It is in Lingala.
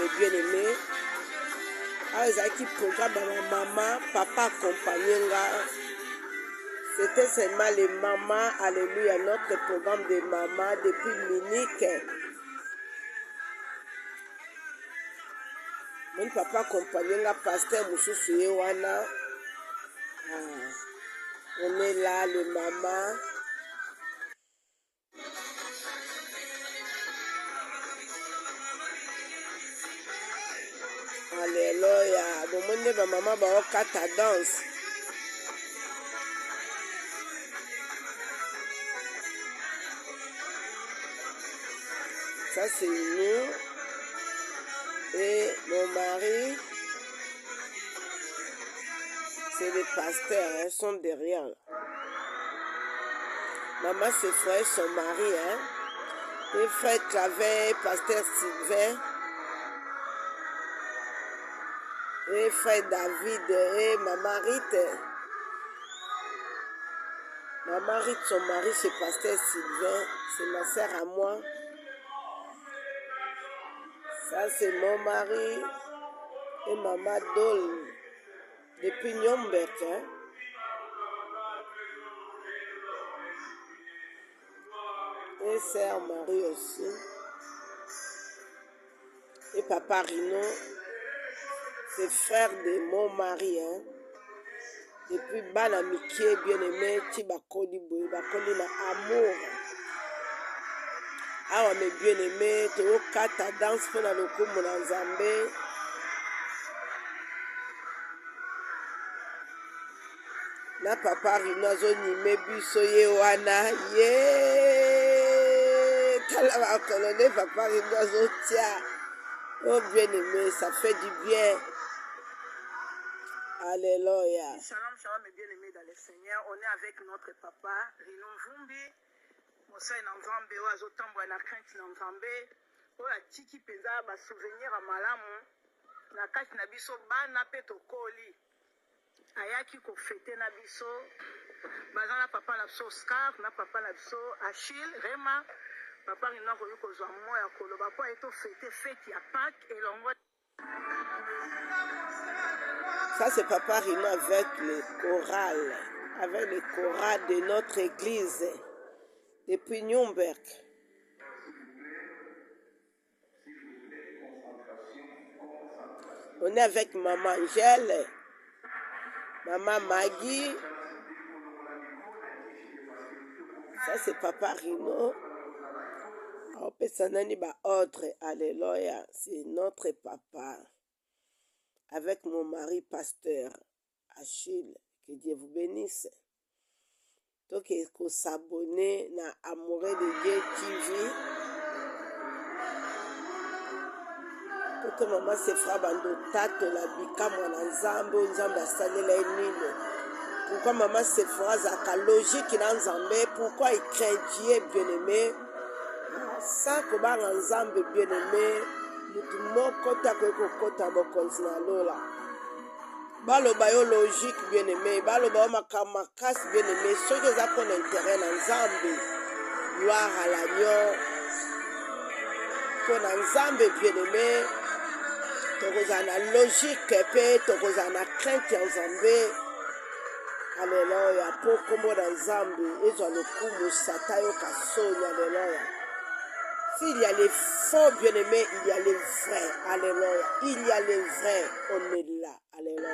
mes bien-aimés. Azaki programme à maman, papa accompagné. C'était seulement les mamans, alléluia, notre programme de maman depuis Munich. Mon papa accompagné la pasteur Moussou Wana. On est là, les mamans. Alléluia. Bon, mon maman va au kata danse. Ça, c'est nous. Et mon mari, c'est les pasteurs, ils sont derrière. Maman, ses frères, son mari, hein. Et frère Claver, pasteur Sylvain. Et frère David, et maman Rite. Maman Rite, son mari, c'est pasteur Sylvain. C'est ma sœur à moi. Ça, c'est mon mari et maman Dole. Depuis Nyombek, hein. Et sœur Marie aussi. Et papa Rino, c'est frère de mon mari, hein. Depuis Banamiké, bien-aimé, Tibakoli Boy, Bakoli na amour. Ah, mes bien-aimés, tu as kata danse pour le coup, mon Zambé. Na papa Rino, zoni mebi soye wana, yeah. Talaba colonel, papa Rino, zotia. Oh, bien-aimé, ça fait du bien. Alléluia. Shalom, shalom, mes bien-aimés dans le Seigneur. On est avec notre papa, Rino Vumbi. Moussa Nzambe, Oazo Tambo, na crainte Nzambe. Oya Tiki Peza, ba souvenir à Malamu. Na kati na biso, ba na peto koli. Ayaki ko fete na biso. Bazan na papa na biso Oscar, na papa na biso Achille, Rema. Papa Rino ko yuko zwa moya koloba po eto fete fete ya Pâques et l'ongo. Ça, c'est papa Rino avec le choral, avec le choral de notre église, depuis Nürnberg. On est avec maman Angèle, maman Maggie. Ça, c'est papa Rino. On peut s'en aller par ordre. Alléluia. C'est notre papa. Avec mon mari pasteur Achille, que Dieu vous bénisse. Donc, il faut s'abonner à Amoureux de Dieu TV. Toute maman se fera bando tato la bika mwana nzambe nzambe asalela enino. Pourquoi maman se fera zaka logique na nzambe? Pourquoi il craint Dieu bien-aimé? Sans que ba nzambe bien-aimé, mutu moko ta ko kota bokonzi na lola. Baloba yo logique bien-aimé, baloba makasi bien-aimé, ceux qui ont un intérêt dans Nzambe, gloire à l'agneau, pour Nzambe bien-aimé, tu as une logique, tu as une crainte en Nzambe, alléluia, pour comme dans Nzambe, ils ont le coup de Satayo Kassoni, alléluia. S'il y a les faux bien-aimés, il y a les vrais, alléluia, il y a les vrais, on est là, alléluia.